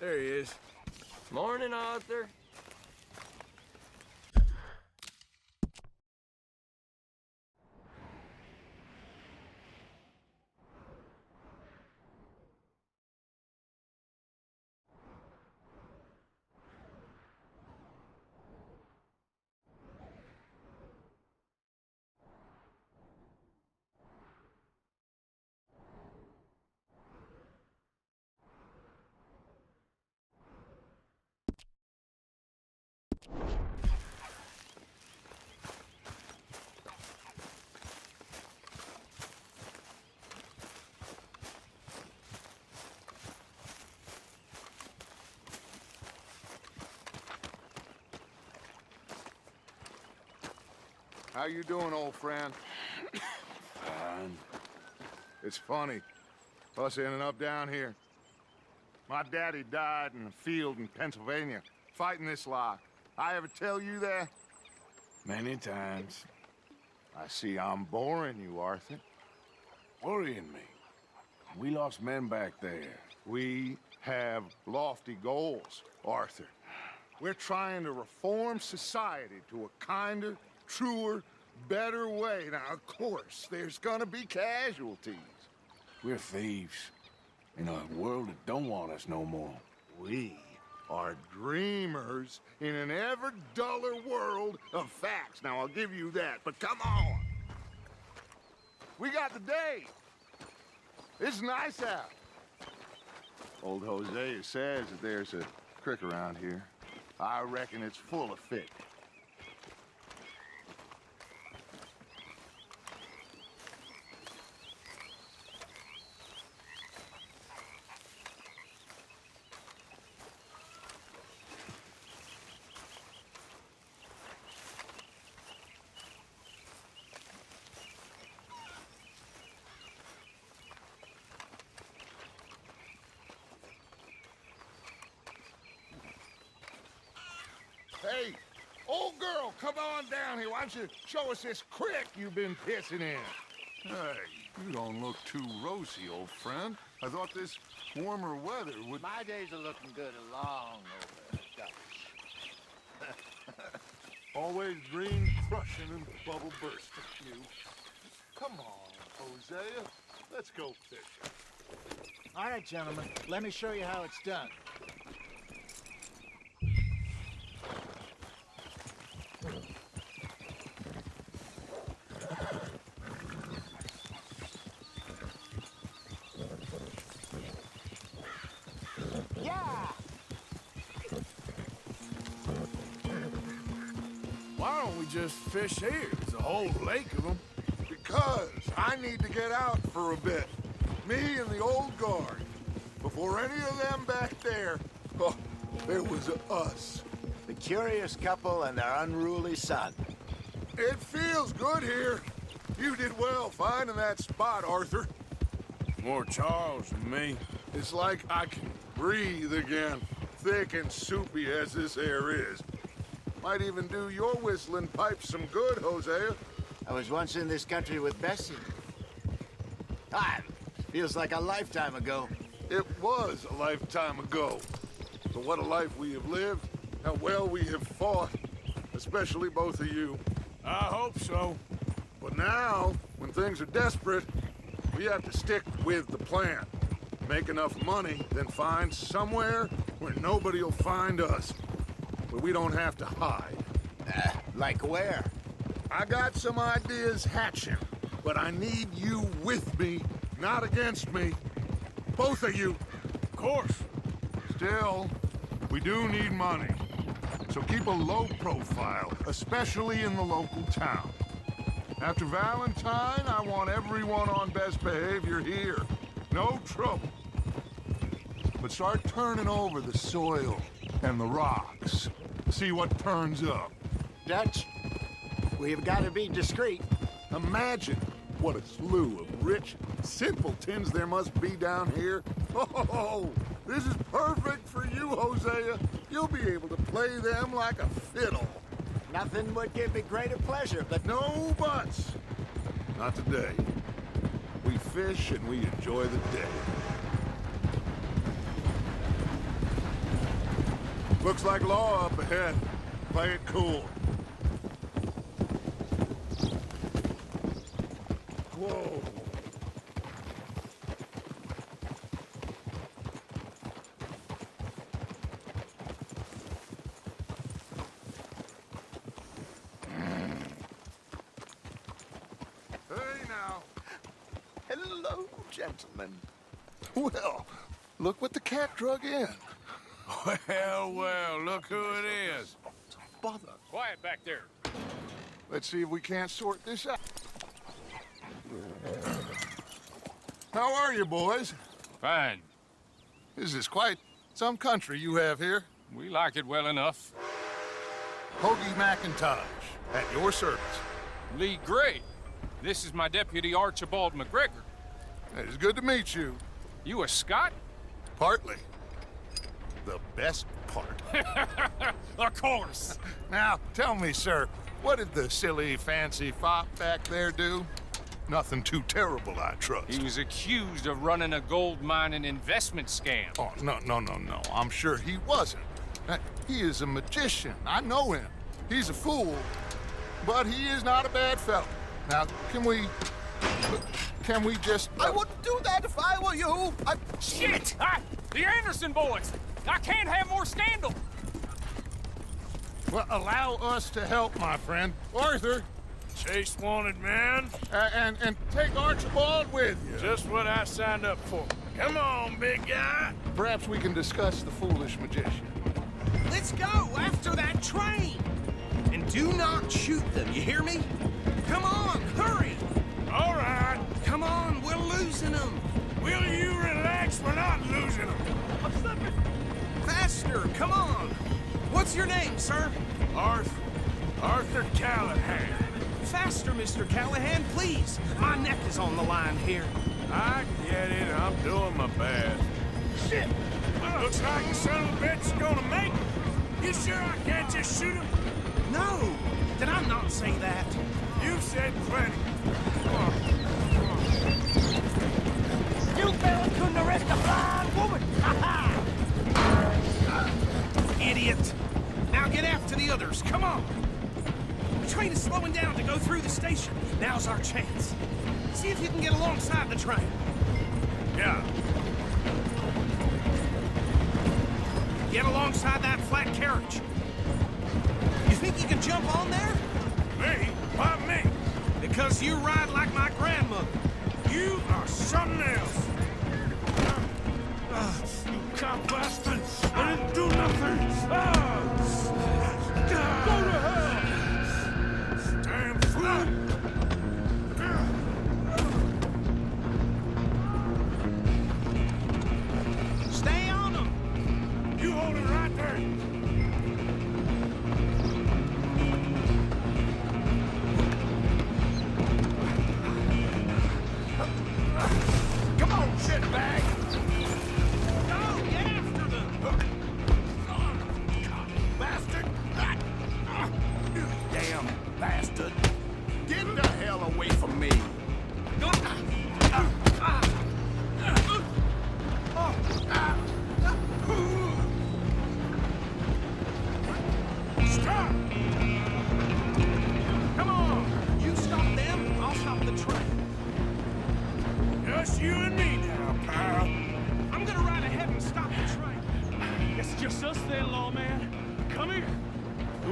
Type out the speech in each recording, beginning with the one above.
There he is. Morning, Arthur. How you doing, old friend? Fine. It's funny, us ending up down here. My daddy died in a field in Pennsylvania, fighting this lot. I ever tell you that? Many times. I see I'm boring you, Arthur. Worrying me. We lost men back there. We have lofty goals, Arthur. We're trying to reform society to a kinder, truer, better way. Now, of course, there's gonna be casualties. We're thieves. In a world that don't want us no more. We are dreamers in an ever duller world of facts. Now, I'll give you that, but come on. We got the day. It's nice out. Old Hosea says that there's a creek around here. I reckon it's full of fish. Hey, old girl, come on down here. Why don't you show us this creek you've been pissing in? Hey, you don't look too rosy, old friend. I thought this warmer weather would... My days are looking good along over Dutch. Always green crushing and bubble bursting, you. Come on, Hosea. Let's go fishing. All right, gentlemen, let me show you how it's done. Why don't we just fish here? There's a whole lake of them. Because I need to get out for a bit. Me and the old guard. Before any of them back there, oh, there was us. The curious couple and their unruly son. It feels good here. You did well finding that spot, Arthur. More Charles than me. It's like I can breathe again, thick and soupy as this air is. Might even do your whistling pipes some good, Hosea. I was once in this country with Bessie. Feels like a lifetime ago. It was a lifetime ago. But what a life we have lived, how well we have fought, especially both of you. I hope so. But now, when things are desperate, we have to stick with the plan. Make enough money, then find somewhere where nobody will find us. Where we don't have to hide. Like where? I got some ideas hatching, but I need you with me, not against me. Both of you. Of course. Still, we do need money. So keep a low profile, especially in the local town. After Valentine, I want everyone on best behavior here. No trouble. But start turning over the soil and the rocks. See what turns up. Dutch, we've got to be discreet. Imagine what a slew of rich simpletons there must be down here. Oh, this is perfect for you, Hosea. You'll be able to play them like a fiddle. Nothing would give me greater pleasure, but No buts. Not today. We fish and we enjoy the day. Looks like law up ahead. Play it cool. Whoa. Hey now. Hello, gentlemen. Well, look what the cat drug in. Well, look who it is. Bother. Quiet back there. Let's see if we can't sort this out. How are you, boys? Fine. This is quite some country you have here. We like it well enough. Hoagie McIntosh, at your service. Lee Gray. This is my deputy Archibald McGregor. It is good to meet you. You a Scot? Partly. The best part. Of course. Now, tell me, sir, what did the silly, fancy fop back there do? Nothing too terrible, I trust. He was accused of running a gold mining investment scam. Oh, no. I'm sure he wasn't. He is a magician. I know him. He's a fool, but he is not a bad fellow. Now, can we just... I wouldn't do that if I were you. Shit! The Anderson boys! I can't have more scandal! Well, allow us to help, my friend. Arthur, Chase wanted man. and take Archibald with you. Just what I signed up for. Come on, big guy. Perhaps we can discuss the foolish magician. Let's go after that train! And do not shoot them, you hear me? Come on, hurry! All right. Come on, we're losing them! Will you relax? We're not losing them. I'm slipping! Faster, come on! What's your name, sir? Arthur Callahan. Faster, Mr. Callahan, please! My neck is on the line here. I get it. I'm doing my best. Shit! Looks like the son of a bitch is gonna make it. You sure I can't just shoot him? No! Did I not say that? You said plenty. You fella couldn't arrest a blind woman! Ha ha! Idiot! Now get after the others, come on! The train is slowing down to go through the station. Now's our chance. See if you can get alongside the train. Yeah. Get alongside that flat carriage. You think you can jump on there? Me? Why me? Because you ride like my grandmother. You are something else. You cop bastard! I didn't do nothing! Go to hell! Damn fool! Stay on them! You hold it right there! Come on, shitbag! Go, get after them! Bastard! You damn bastard. Get the hell away from me. Stop! Come on! You stop them, I'll stop the train. Just you and me now, pal. I'm gonna ride ahead and stop the train. It's just us then, lawman. Come here.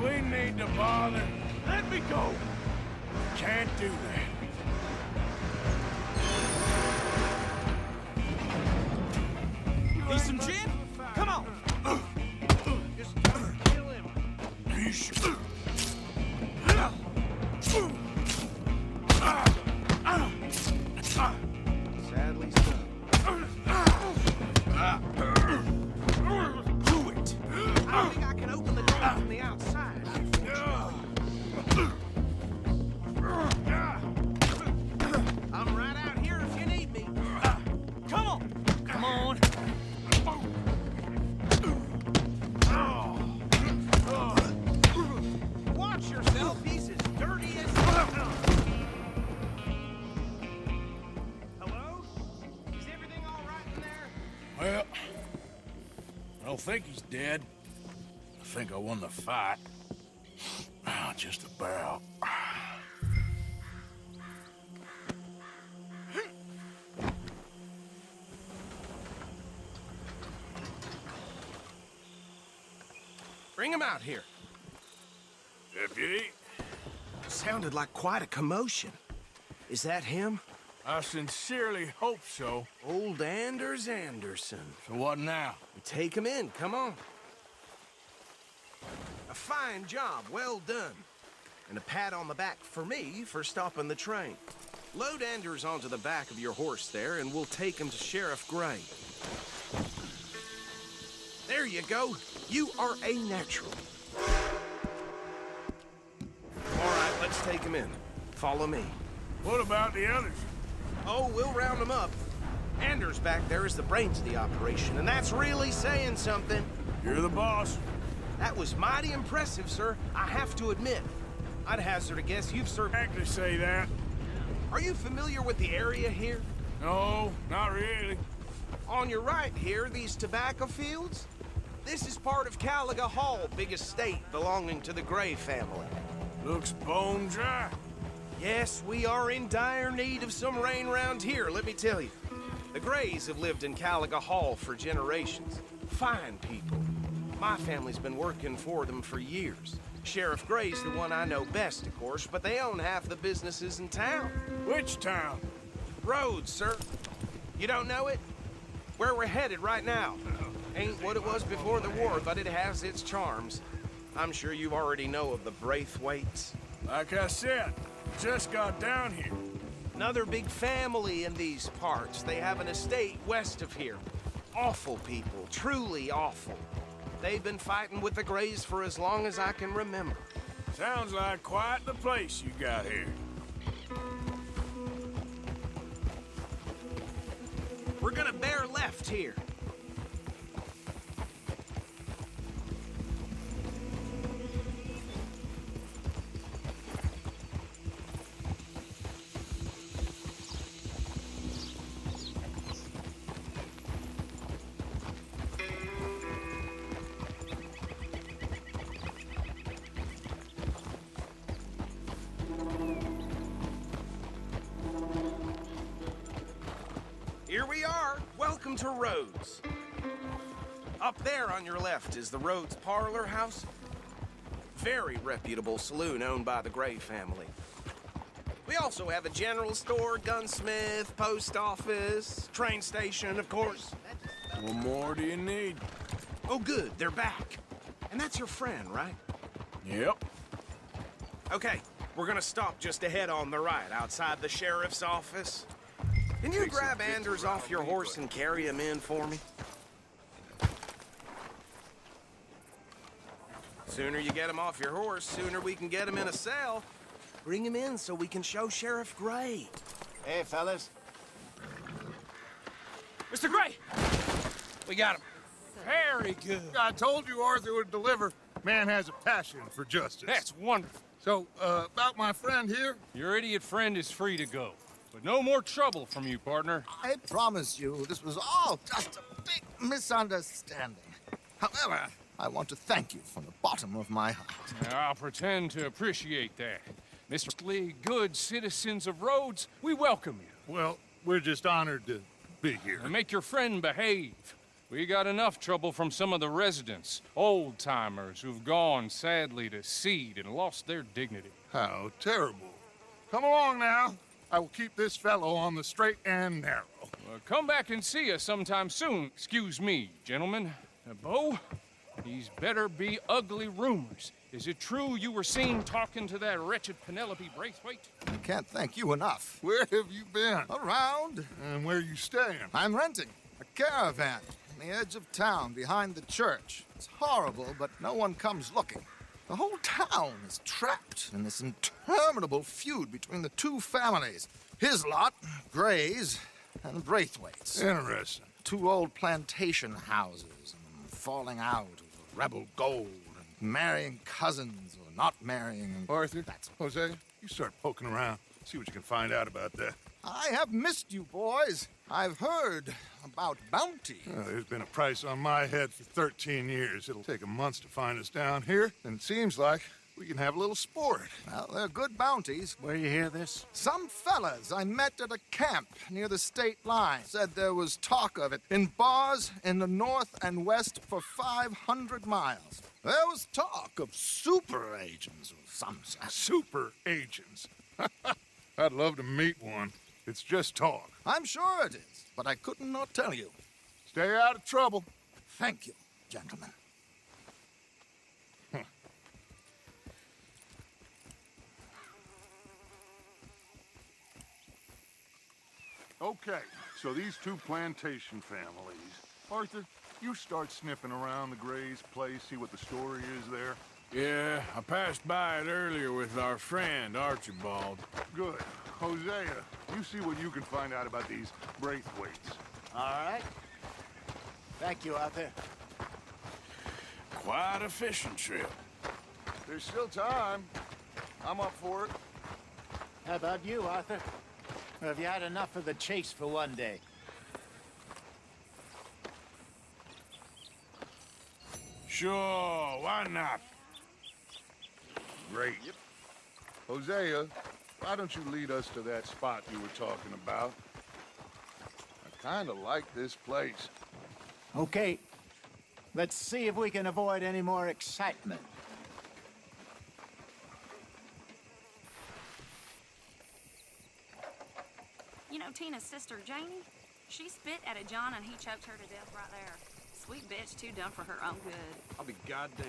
We need to bother. Let me go. Can't do that. Need some gin? Come on! Just gotta kill him. You should. Sadly so. Do it! I think I can open the door from the outside. I'm right out here if you need me. Come on! Come on! Watch yourself, he's as dirty as... Hello? Is everything all right in there? Well, I don't think he's dead. think I won the fight. Just about. Bring him out here. Deputy, Sounded like quite a commotion. Is that him? I sincerely hope so. Old Anders Anderson. So what now? We take him in, come on. A fine job, well done. And a pat on the back for me for stopping the train. Load Anders onto the back of your horse there, and we'll take him to Sheriff Gray. There you go. You are a natural. All right, let's take him in. Follow me. What about the others? Oh, we'll round them up. Anders back there is the brains of the operation, and that's really saying something. You're the boss. That was mighty impressive, sir. I have to admit. I'd hazard a guess you've served... Actually say that. Are you familiar with the area here? No, not really. On your right here, these tobacco fields? This is part of Caliga Hall, big estate belonging to the Gray family. Looks bone dry. Yes, we are in dire need of some rain round here, let me tell you. The Grays have lived in Caliga Hall for generations. Fine people. My family's been working for them for years. Sheriff Gray's the one I know best, of course, but they own half the businesses in town. Which town? Rhodes, sir. You don't know it? Where we're headed right now. Ain't what it was before the war, but it has its charms. I'm sure you already know of the Braithwaites. Like I said, just got down here. Another big family in these parts. They have an estate west of here. Awful people, truly awful. They've been fighting with the Grays for as long as I can remember. Sounds like quite the place you got here. We're gonna bear left here. Here we are. Welcome to Rhodes. Up there on your left is the Rhodes Parlor House. Very reputable saloon owned by the Gray family. We also have a general store, gunsmith, post office, train station, of course. What more do you need? Oh, good. They're back. And that's your friend, right? Yep. Okay, we're gonna stop just ahead on the right, outside the sheriff's office. Can you Takes a grab bit to Anders off your round me, horse but- and carry him in for me? Sooner you get him off your horse, sooner we can get him in a cell. Bring him in so we can show Sheriff Gray. Hey, fellas. Mr. Gray! We got him. Very good. I told you Arthur would deliver. Man has a passion for justice. That's wonderful. So, about my friend here, Your idiot friend is free to go. But no more trouble from you, partner. I promise you, this was all just a big misunderstanding. However, I want to thank you from the bottom of my heart. Now, I'll pretend to appreciate that. Mr. Lee, good citizens of Rhodes, we welcome you. well, we're just honored to be here. And make your friend behave. We got enough trouble from some of the residents, old-timers who've gone, sadly, to seed and lost their dignity. How terrible. Come along now. I will keep this fellow on the straight and narrow. Come back and see us sometime soon. Excuse me, gentlemen. Bo, these better be ugly rumors. Is it true you were seen talking to that wretched Penelope Braithwaite? I can't thank you enough. Where have you been? Around, And where you staying? I'm renting a caravan on the edge of town behind the church. It's horrible, but no one comes looking. The whole town is trapped in this interminable feud between the two families. His lot, Gray's, and Braithwaite's. Interesting. Two old plantation houses, and falling out over rebel gold, and marrying cousins or not marrying. And Arthur, That's Jose, you start poking around. See what you can find out about that. I have missed you, boys. I've heard about bounty. There's been a price on my head for 13 years. It'll take 'em months to find us down here, and it seems like we can have a little sport. Well, they're good bounties. Where you hear this? Some fellas I met at a camp near the state line said there was talk of it in bars in the north and west for 500 miles. There was talk of super agents of some sort. Super agents. I'd love to meet one. It's just talk. I'm sure it is, but I couldn't not tell you. Stay out of trouble. Thank you, gentlemen. Okay, so these two plantation families. Arthur, you start sniffing around the Gray's place, see what the story is there. Yeah, I passed by it earlier with our friend, Archibald. Good. Hosea, you see what you can find out about these Braithwaites. All right. Thank you, Arthur. Quite a fishing trip. There's still time. I'm up for it. How about you, Arthur? Or have you had enough of the chase for one day? Sure, why not? Great. Yep. Hosea, why don't you lead us to that spot you were talking about? I kind of like this place. Okay. Let's see if we can avoid any more excitement. You know Tina's sister, Janie? She spit at a John and he choked her to death right there. Sweet bitch, too done for her own good. I'll be goddamn.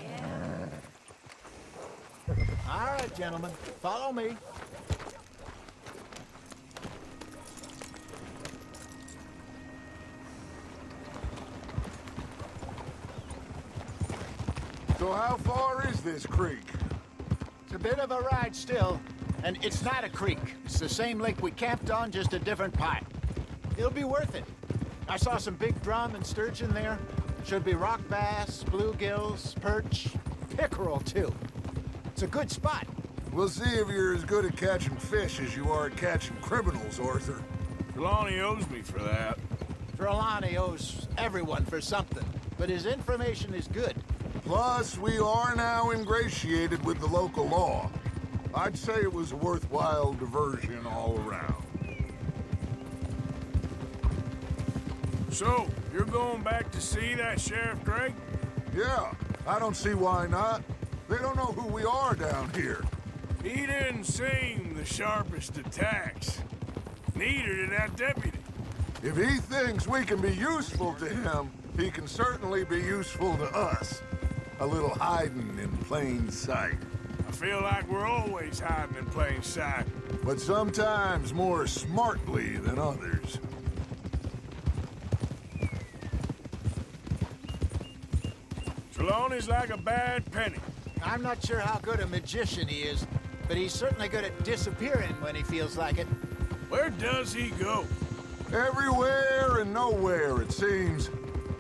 Yeah. All right, gentlemen. Follow me. So how far is this creek? It's a bit of a ride still, and it's not a creek. It's the same lake we camped on, just a different part. It'll be worth it. I saw some big drum and sturgeon there. Should be rock bass, bluegills, perch, pickerel too. It's a good spot. We'll see if you're as good at catching fish as you are at catching criminals, Arthur. Trelawney owes me for that. Trelawney owes everyone for something, but his information is good. Plus, we are now ingratiated with the local law. I'd say it was a worthwhile diversion all around. So, you're going back to see that Sheriff Gray? Yeah, I don't see why not. They don't know who we are down here. He didn't seem the sharpest attacks. Neither did that deputy. If he thinks we can be useful to him, he can certainly be useful to us. A little hiding in plain sight. I feel like we're always hiding in plain sight. But sometimes more smartly than others. Trelawney's like a bad penny. I'm not sure how good a magician he is, but he's certainly good at disappearing when he feels like it. Where does he go? Everywhere and nowhere, it seems.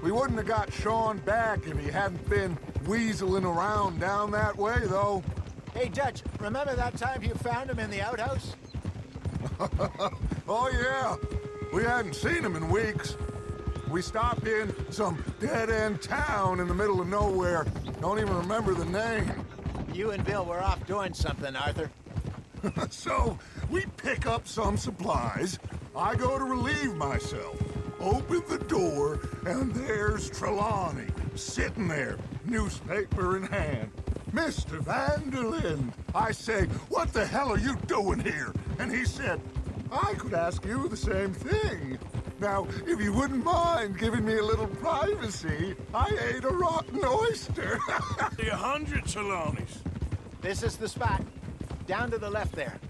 We wouldn't have got Sean back if he hadn't been weaseling around down that way, though. Hey, Dutch, remember that time you found him in the outhouse? Oh, yeah. We hadn't seen him in weeks. We stopped in some dead-end town in the middle of nowhere. Don't even remember the name. You and Bill were off doing something, Arthur. So, we pick up some supplies. I go to relieve myself. Open the door, and there's Trelawney, sitting there, newspaper in hand. Mr. Van der Linde. I say, what the hell are you doing here? And he said, I could ask you the same thing. Now, if you wouldn't mind giving me a little privacy, I ate a rotten oyster. 100 Trelawneys. This is the spot. Down to the left there.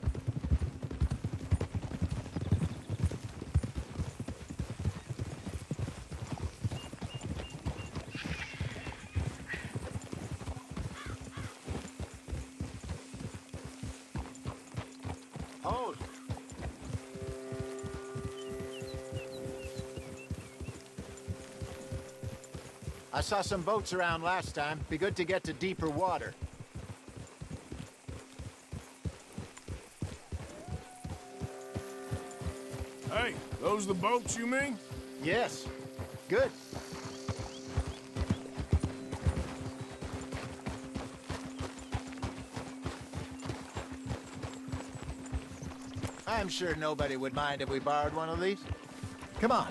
Hold. I saw some boats around last time. Be good to get to deeper water. Hey, those the boats you mean? Yes. Good. I'm sure nobody would mind if we borrowed one of these. Come on.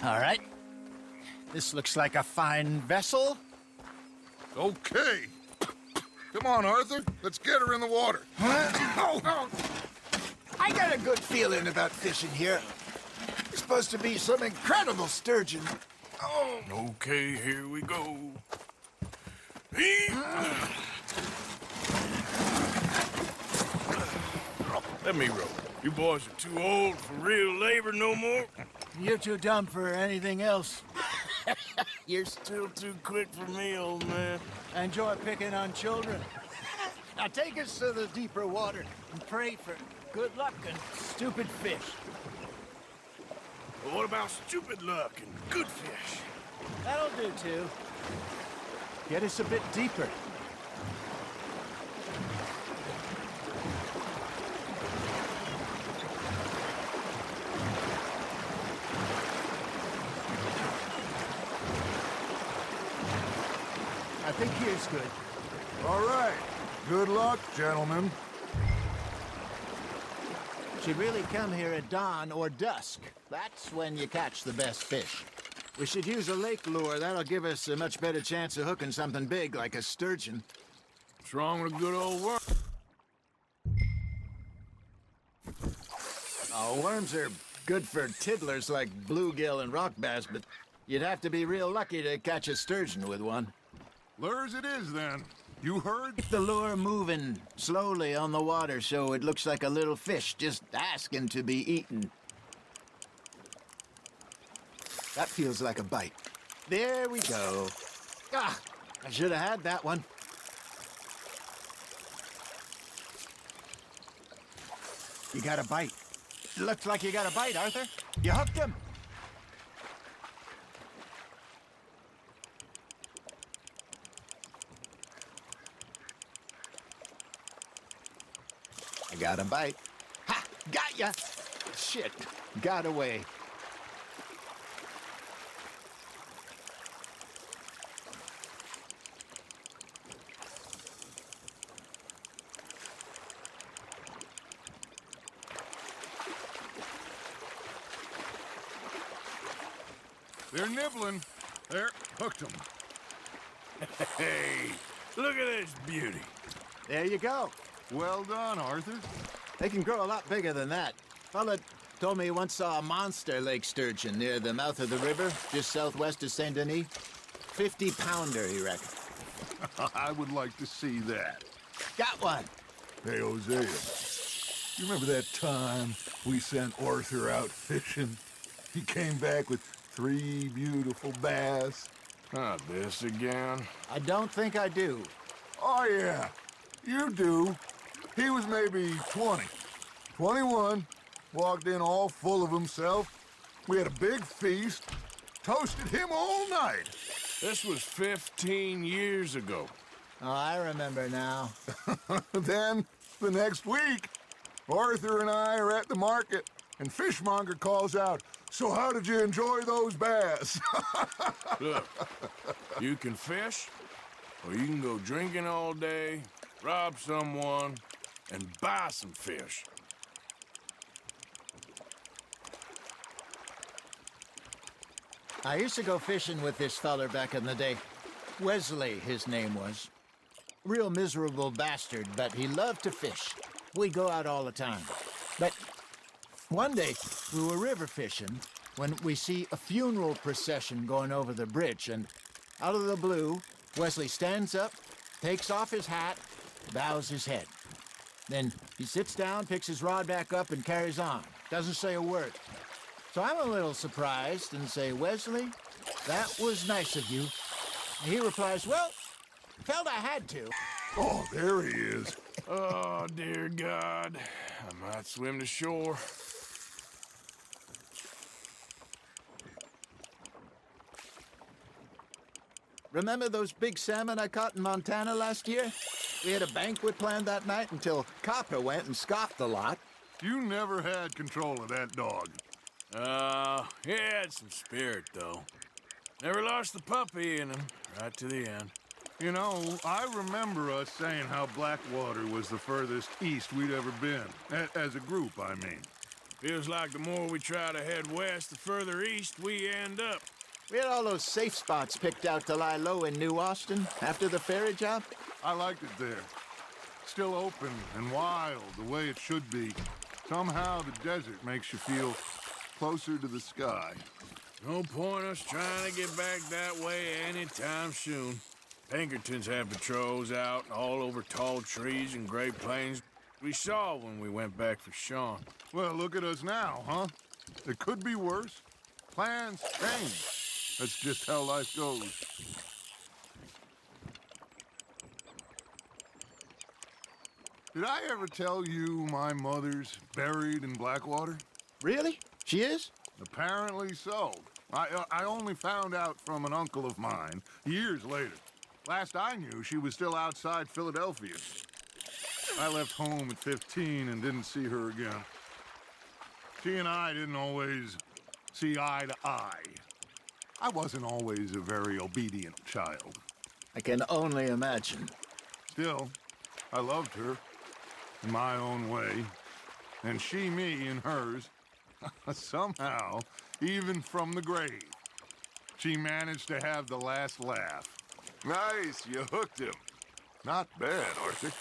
All right. This looks like a fine vessel. Okay. Come on, Arthur. Let's get her in the water. Oh. I got a good feeling about fishing here. It's supposed to be some incredible sturgeon. Oh. Okay, here we go. Let me row. You boys are too old for real labor no more. You're too dumb for anything else. You're still too quick for me, old man. Enjoy picking on children. Now take us to the deeper water and pray for good luck and stupid fish. But what about stupid luck and good fish? That'll do, too. Get us a bit deeper. I think here's good. All right. Good luck, gentlemen. Should really come here at dawn or dusk. That's when you catch the best fish. We should use a lake lure. That'll give us a much better chance of hooking something big like a sturgeon. What's wrong with a good old worm? Oh, worms are good for tiddlers like bluegill and rock bass, but you'd have to be real lucky to catch a sturgeon with one. Lures it is, then. You heard? Keep the lure moving slowly on the water so it looks like a little fish just asking to be eaten. That feels like a bite. There we go. Ah, I should have had that one. You got a bite. Looks like you got a bite, Arthur. You hooked him. I got a bite. Ha! Got ya! Shit. Got away. They're nibbling. There, hooked them. Hey, look at this beauty. There you go. Well done, Arthur. They can grow a lot bigger than that. Fella told me he once saw a monster lake sturgeon near the mouth of the river, just southwest of Saint Denis. 50-pounder, he reckoned. I would like to see that. Got one. Hey, Hosea. You remember that time we sent Arthur out fishing? He came back with 3 beautiful bass. Not this again. I don't think I do. Oh, yeah. You do. He was maybe 20. 21. Walked in all full of himself. We had a big feast. Toasted him all night. This was 15 years ago. Oh, I remember now. Then, the next week, Arthur and I are at the market, and Fishmonger calls out, "So how did you enjoy those bass?" Look, you can fish, or you can go drinking all day, rob someone, and buy some fish. I used to go fishing with this feller back in the day. Wesley, his name was. Real miserable bastard, but he loved to fish. We'd go out all the time. But one day, we were river fishing when we see a funeral procession going over the bridge, and out of the blue, Wesley stands up, takes off his hat, bows his head. Then he sits down, picks his rod back up, and carries on. Doesn't say a word. So I'm a little surprised and say, "Wesley, that was nice of you." And he replies, "Well, felt I had to." Oh, there he is. Oh, dear God. I might swim to shore. Remember those big salmon I caught in Montana last year? We had a banquet planned that night until Copper went and scoffed a lot. You never had control of that dog. He had some spirit, though. Never lost the puppy in him, right to the end. You know, I remember us saying how Blackwater was the furthest east we'd ever been. As a group, I mean. Feels like the more we try to head west, the further east we end up. We had all those safe spots picked out to lie low in New Austin after the ferry job. I liked it there. Still open and wild, the way it should be. Somehow the desert makes you feel closer to the sky. No point us trying to get back that way anytime soon. Pinkertons have patrols out all over tall trees and Great Plains. We saw when we went back for Sean. Well, look at us now, huh? It could be worse. Plans change. That's just how life goes. Did I ever tell you my mother's buried in Blackwater? Really? She is? Apparently so. I only found out from an uncle of mine years later. Last I knew, she was still outside Philadelphia. I left home at 15 and didn't see her again. She and I didn't always see eye to eye. I wasn't always a very obedient child. I can only imagine. Still, I loved her in my own way, and she me in hers. Somehow, even from the grave, she managed to have the last laugh. Nice, you hooked him. Not bad, Arthur.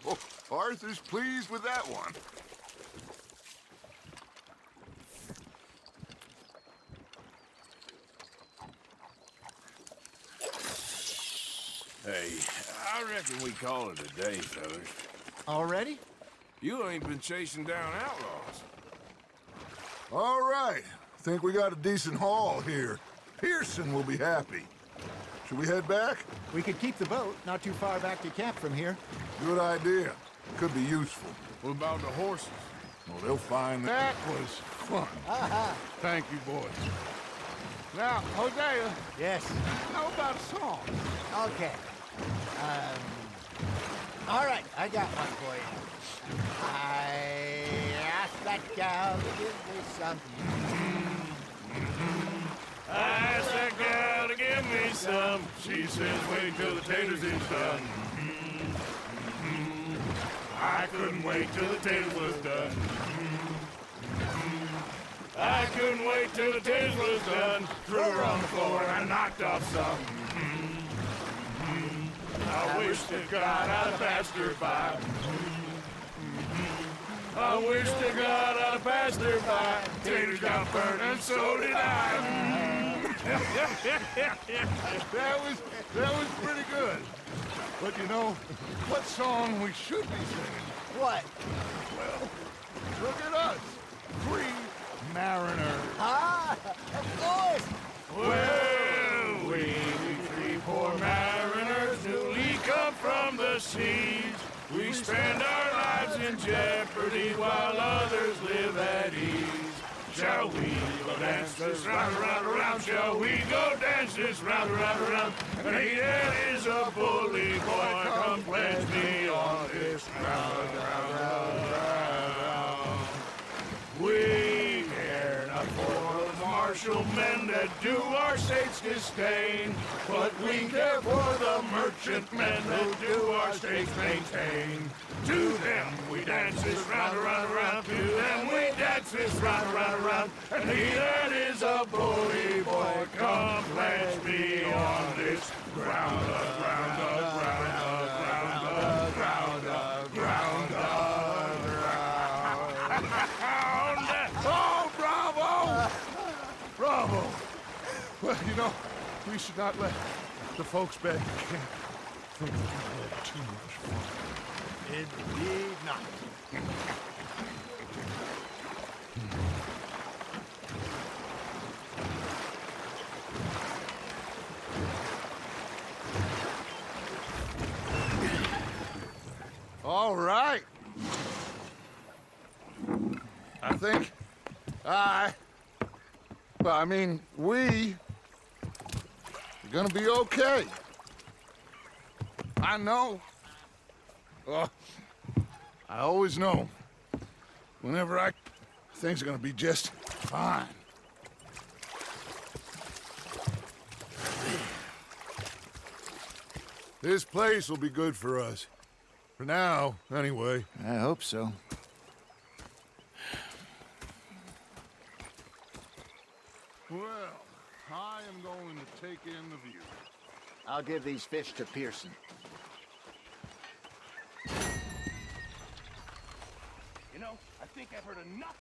Oh, Arthur's pleased with that one. Hey, I reckon we call it a day, fellas. Already? You ain't been chasing down outlaws. All right. Think we got a decent haul here. Pearson will be happy. Should we head back? We could keep the boat not too far back to camp from here. Good idea. Could be useful. What about the horses? Well, they'll find that was fun. Thank you, boys. Now, Hosea, Yes. how about a song? Okay. All right, I got one for you. I asked that gal to give me some. I asked that gal to give me some. She says, wait till the taters is done. I couldn't wait till the taters was done. I couldn't wait till the taters was done. Threw her on the floor and I knocked off some. I wish to God I'd passed her by. I wish to God I'd passed her by. Taters got burned and so did I. That was pretty good. But you know, what song we should be singing? What? Well, look at us. Three mariners. Ah, of course. Well, we three poor mariners newly come from the seas. We spend our lives in jeopardy while others live at ease. Shall we go dance this round, around, around? Shall we go dance this round, around, around? And he that is a bully boy, come pledge me on this round, round, round, round. We care not for the martial men that do our state's disdain, but we care for the merchant men that do our state's maintain. To them we dance this round, around, around. To them we dance this round, around, around. And he that is a bully boy, come pledge me on this ground, ground, ground, ground, ground, ground, ground. Oh, bravo! Bravo! Well, you know, we should not let the folks back in camp think that we had too much fun. Indeed not. All right. think we are gonna be okay. I know. I always know. Whenever things are gonna be just fine. This place will be good for us. For now, anyway. I hope so. Well, I am going to take in the view. I'll give these fish to Pearson. You know, I think I've heard enough